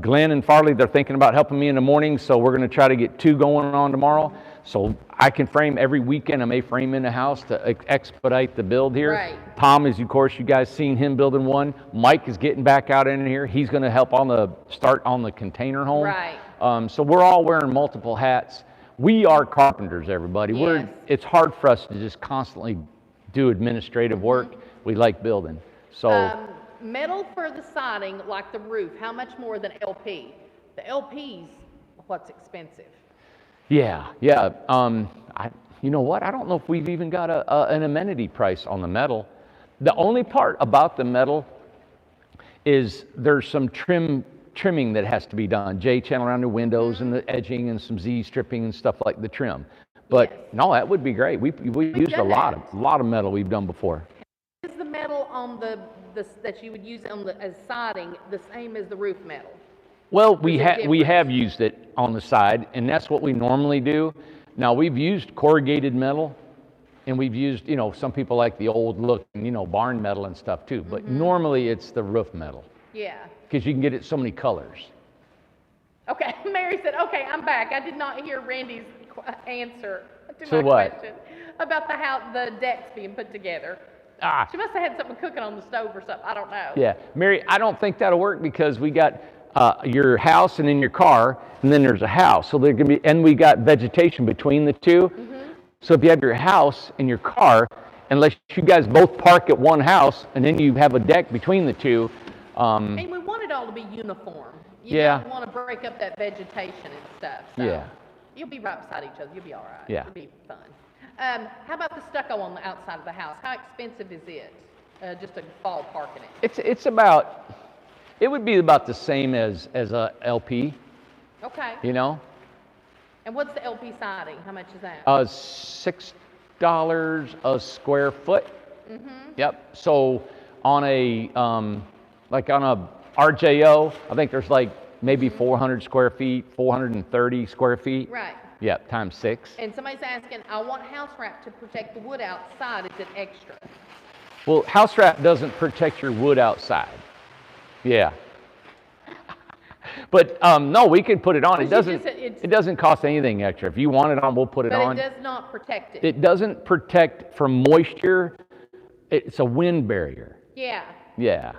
Glenn and Farley, they're thinking about helping me in the morning, so we're going to try to get 2 going on tomorrow. So I can frame every weekend. I may frame in the house to expedite the build here. Right. Tom is, of course, you guys seen him building one. Mike is getting back out in here. He's going to help start on the container home. Right. So we're all wearing multiple hats. We are carpenters, everybody. Yes. It's hard for us to just constantly do administrative work. We like building. So. Metal for the siding, like the roof, how much more than LP? The LP's what's expensive. Yeah. You know what? I don't know if we've even got an amenity price on the metal. The only part about the metal is there's some trimming that has to be done. J-channel around the windows and the edging and some Z-stripping and stuff like the trim. But Yes. no, that would be great. We've used a done lot of metal we've done before. Is the metal on the that you would use on as siding the same as the roof metal? Well, Is we it have used it on the side, and that's what we normally do. Now, we've used corrugated metal, and we've used, some people like the old look, barn metal and stuff too, but normally it's the roof metal, Yeah. because you can get it so many colors. Okay, Mary said, okay, I'm back. I did not hear Randy's answer to So my what? question about how the deck's being put together. Ah, She must have had something cooking on the stove or something. I don't know. yeah. Mary, I don't think that'll work because we got your house and then your car, and then there's a house. So and we got vegetation between the two. So if you have your house and your car, unless you guys both park at one house, and then you have a deck between the two. And we want it all to be uniform. You Yeah. don't want to break up that vegetation and stuff. So Yeah. You'll be right beside each other. You'll be all right. Yeah. It'll be fun. How about the stucco on the outside of the house? How expensive is it? Just a ballpark in it. It would be about the same as a LP, Okay. And what's the LP siding? How much is that? $6 a square foot. Yep. So on a like on a RJO, I think there's like maybe 400 square feet, 430 square feet. Right. Yep, times 6. And somebody's asking, I want house wrap to protect the wood outside. Is it extra? Well, house wrap doesn't protect your wood outside. Yeah. But no, we can put it on. It But you doesn't. just said it's- It doesn't cost anything extra. If you want it on, we'll put it But on. it does not protect it. It doesn't protect from moisture. It's a wind barrier. Yeah. Yeah.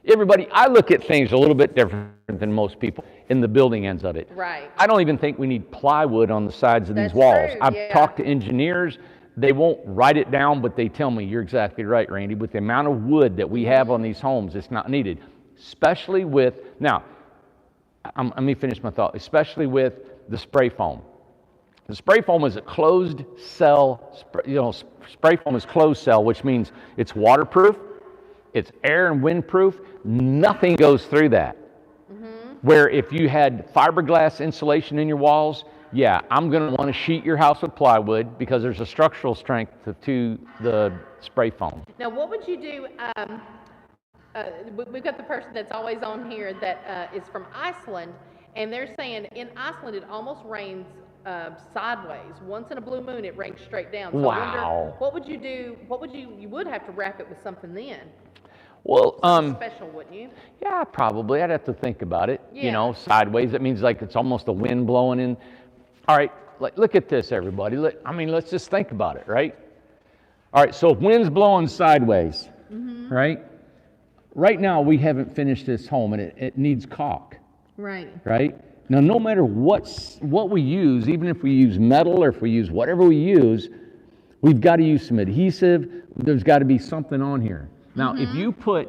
Everybody, I look at things a little bit different than most people in the building ends of it. Right. I don't even think we need plywood on the sides of these That's walls. true, I've yeah. talked to engineers. They won't write it down, but they tell me, you're exactly right, Randy. With the amount of wood that we have on these homes, it's not needed. Especially with, now, let me finish my thought. Especially with the spray foam. The spray foam is a closed cell, spray foam is closed cell, which means it's waterproof, it's air and windproof, nothing goes through that. Where if you had fiberglass insulation in your walls, yeah, I'm going to want to sheet your house with plywood because there's a structural strength to the spray foam. Now, what would you do? We've got the person that's always on here that is from Iceland, and they're saying in Iceland it almost rains sideways. Once in a blue moon, it rains straight down. So I wonder, Wow. what would you do? You would have to wrap it with something then. Well, Special, wouldn't you? yeah, probably. I'd have to think about it. Yeah. Sideways. That means like it's almost a wind blowing in. All right, look at this, everybody. Let's just think about it, right? All right, so if wind's blowing sideways, right? Right now, we haven't finished this home, and it needs caulk, Right. right? Now, no matter what we use, even if we use metal or if we use whatever we use, we've got to use some adhesive. There's got to be something on here. Now, if you put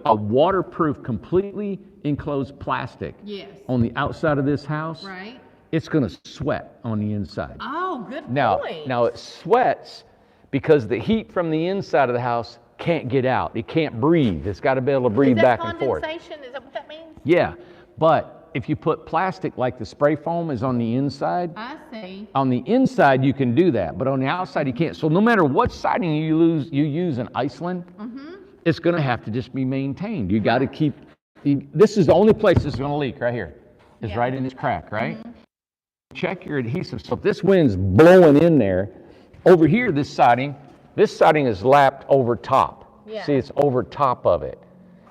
a waterproof, completely enclosed plastic Yes. on the outside of this house, Right. it's going to sweat on the inside. Oh, good Now, point. now it sweats because the heat from the inside of the house can't get out. It can't breathe. It's got to be able to breathe Is that back and forth. condensation? Is that what that means? Yeah, but if you put plastic like the spray foam is on the inside, I see. on the inside you can do that, but on the outside you can't. So no matter what siding you use in Iceland, it's going to have to just be maintained. You got to keep. This is the only place it's going to leak right here. Is Yeah. right in this crack, right? Check your adhesive. So if this wind's blowing in there, over here this siding is lapped over top. Yeah. See, it's over top of it.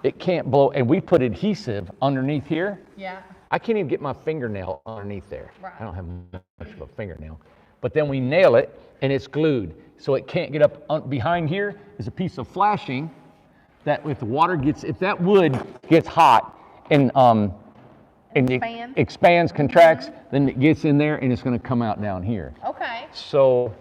It can't blow, and we put adhesive underneath here. Yeah. I can't even get my fingernail underneath there. Right. I don't have much of a fingernail. But then we nail it, and it's glued. So it can't get up. Behind here is a piece of flashing that if the water gets, if that wood gets hot and it expands, contracts, then it gets in there and it's going to come out down here. Okay. So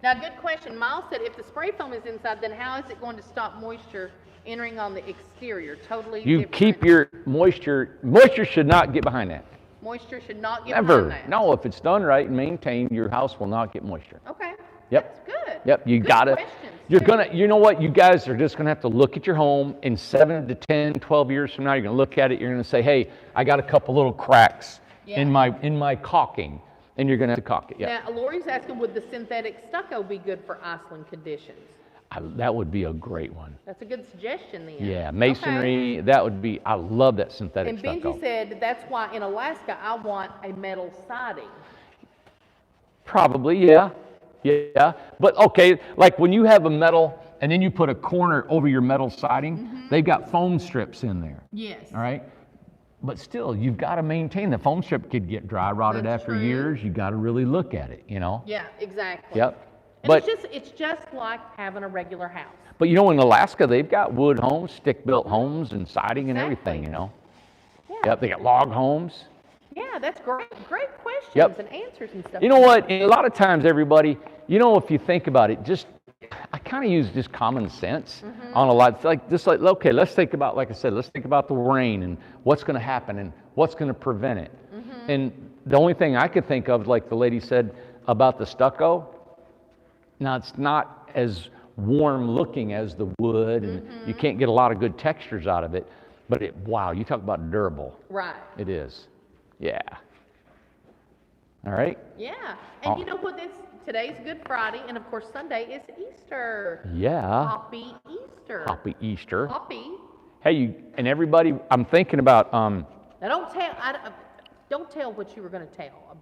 Now, good question. Miles said if the spray foam is inside, then how is it going to stop moisture entering on the exterior? Totally you different. keep your moisture should not get behind that. Moisture should not get Never. behind that. No, if it's done right and maintained, your house will not get moisture. Okay. Yep. That's good. Yep, you Good gotta, questions, you're too. gonna, you know what, you guys are just gonna have to look at your home in 7 to 10, 12 years from now, you're gonna look at it, you're gonna say, hey, I got a couple little cracks in my caulking, and you're gonna have to caulk it, yeah. Now, Lori's asking, would the synthetic stucco be good for Iceland conditions? That would be a great one. That's a good suggestion then. Yeah, Okay. masonry, that would be, I love that synthetic And stucco. Benji said that's why in Alaska I want a metal siding. Probably, yeah, yeah. But okay, like when you have a metal and then you put a corner over your metal siding, they've got foam strips in there, Yes. all right? But still, you've got to maintain, the foam strip could get dry rotted That's after true. years. You got to really look at it, you know? Yeah, exactly. Yep. And But, it's just like having a regular house. but you know, in Alaska, they've got wood homes, stick-built homes and siding and everything, Exactly. you know? Yeah. Yep, they got log homes. Yeah, that's great. Great questions Yep. and answers and stuff. You know what? And a lot of times, everybody, you know, if you think about it, I kind of use just common sense on a lot. Okay, let's think about, like I said, let's think about the rain and what's going to happen and what's going to prevent it. And the only thing I could think of, like the lady said about the stucco, now it's not as warm looking as the wood, and you can't get a lot of good textures out of it. But wow, you talk about durable. Right. It is. Yeah. All right. Yeah. And Oh. you know what? Today's Good Friday, and of course Sunday is Easter. Yeah. Happy Easter. Happy Easter. Happy. Hey, and everybody, I'm thinking about, Now don't tell what you were going to tell.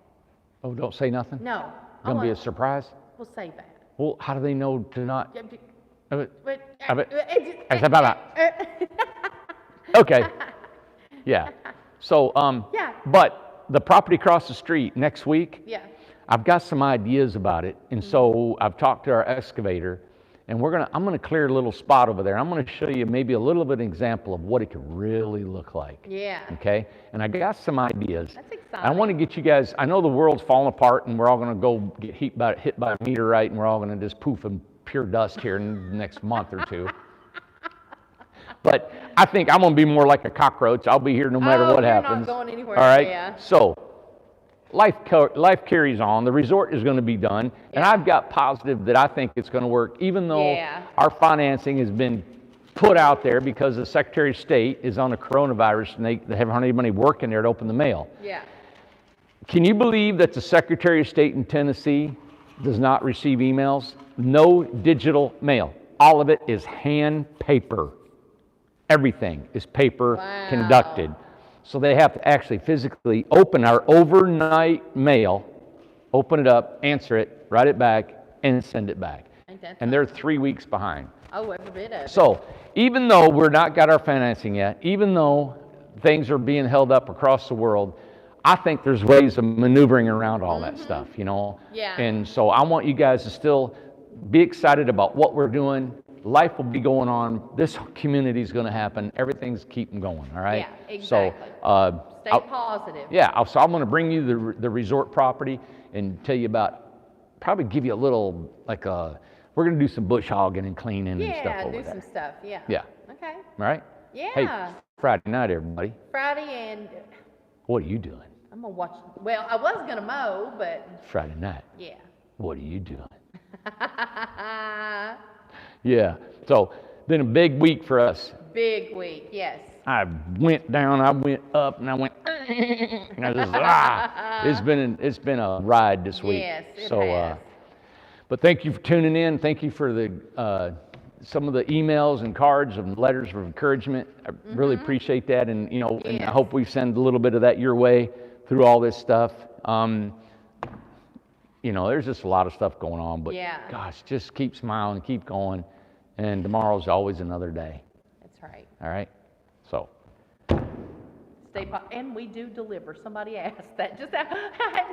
oh, don't say nothing? No. Gonna be a surprise? We'll save that. Well, how do they know to not? Yeah, Okay. Yeah. So, Yeah. but the property across the street next week, Yeah. I've got some ideas about it. And so I've talked to our excavator, and I'm gonna clear a little spot over there. I'm gonna show you maybe a little bit of an example of what it could really look like. Yeah. Okay? And I got some ideas. That's I exciting. want to get you guys, I know the world's falling apart and we're all going to go get hit by a meteorite and we're all going to just poof in pure dust here in the next month or two. But I think I'm going to be more like a cockroach. I'll be here no matter what you're happens. not going anywhere. All right? Yeah. So life carries on. The resort is going to be done. And Yeah. I've got positive that I think it's going to work, even though Yeah. our financing has been put out there because the Secretary of State is on the coronavirus and they haven't had anybody working there to open the mail. Yeah. Can you believe that the Secretary of State in Tennessee does not receive emails? No digital mail. All of it is hand paper. Everything is paper Wow. conducted. So they have to actually physically open our overnight mail, open it up, answer it, write it back, and send it back. Ain't that And they're 3 weeks behind. Oh, every bit of it. So even though we're not got our financing yet, even though things are being held up across the world, I think there's ways of maneuvering around all that stuff, you know? Yeah. And so I want you guys to still be excited about what we're doing. Life will be going on. This community is going to happen. Everything's keeping going, all right? Yeah, exactly. So, Stay positive. yeah, so I'm going to bring you the resort property and tell you about, probably give you a little, we're going to do some bush hogging and cleaning and stuff Yeah, over do there. some stuff. Yeah. Yeah. Okay. All right? Yeah. Hey, Friday night, everybody. Friday and What are you doing? I'm gonna watch. Well, I was gonna mow, but Friday night. yeah. What are you doing? Yeah. So, been a big week for us. Big week, yes. I went down, I went up, and I went. And I just, it's been a ride this week. Yes, it So, has. but thank you for tuning in. Thank you for the some of the emails and cards and letters of encouragement. I really appreciate that, and and I Yes. hope we send a little bit of that your way through all this stuff. There's just a lot of stuff going on, but Yeah. gosh, just keep smiling, keep going, and tomorrow's always another day. That's right. All right, so. And we do deliver. Somebody asked that.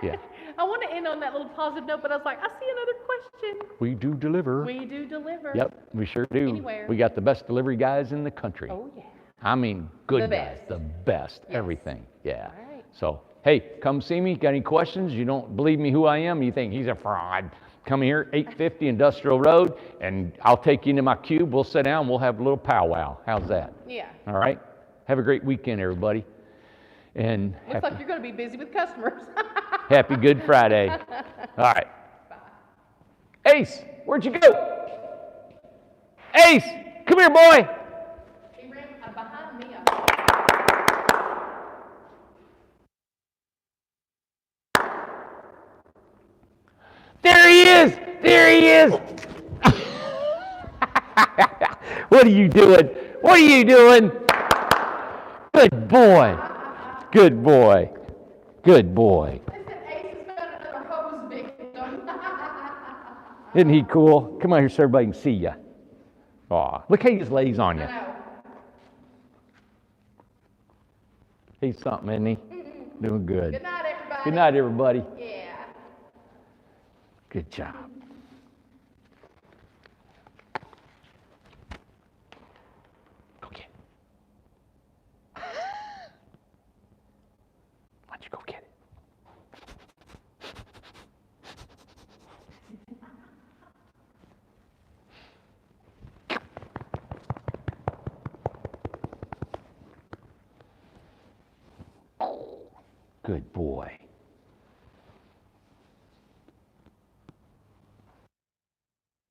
Yeah. I want to end on that little positive note, but I was like, I see another question. We do deliver. We do deliver. Yep, we sure do. Anywhere. We got the best delivery guys in the country. Oh yeah. I mean, good The guys, best. the best, Yes. everything. Yeah. All right. So, hey, come see me. Got any questions? You don't believe me who I am? You think he's a fraud? Come here, 850 Industrial Road, and I'll take you into my cube. We'll sit down. We'll have a little powwow. How's that? Yeah. All right. Have a great weekend, everybody. And Looks like you're going to be busy with customers. happy Good Friday. All right. Ace, where'd you go? Ace, come here, boy. He ran behind me. There he is. There he is. What are you doing? What are you doing? Good boy. Good boy. Good boy. I said, Ace has got another hose victim. Isn't he cool? Come on here so everybody can see you. Aw, look how he just lays on you. I know. He's something, isn't he? Doing good. Good night, everybody. Good night, everybody. Yeah. Good job. Go get it. Why don't you go get it? Good boy.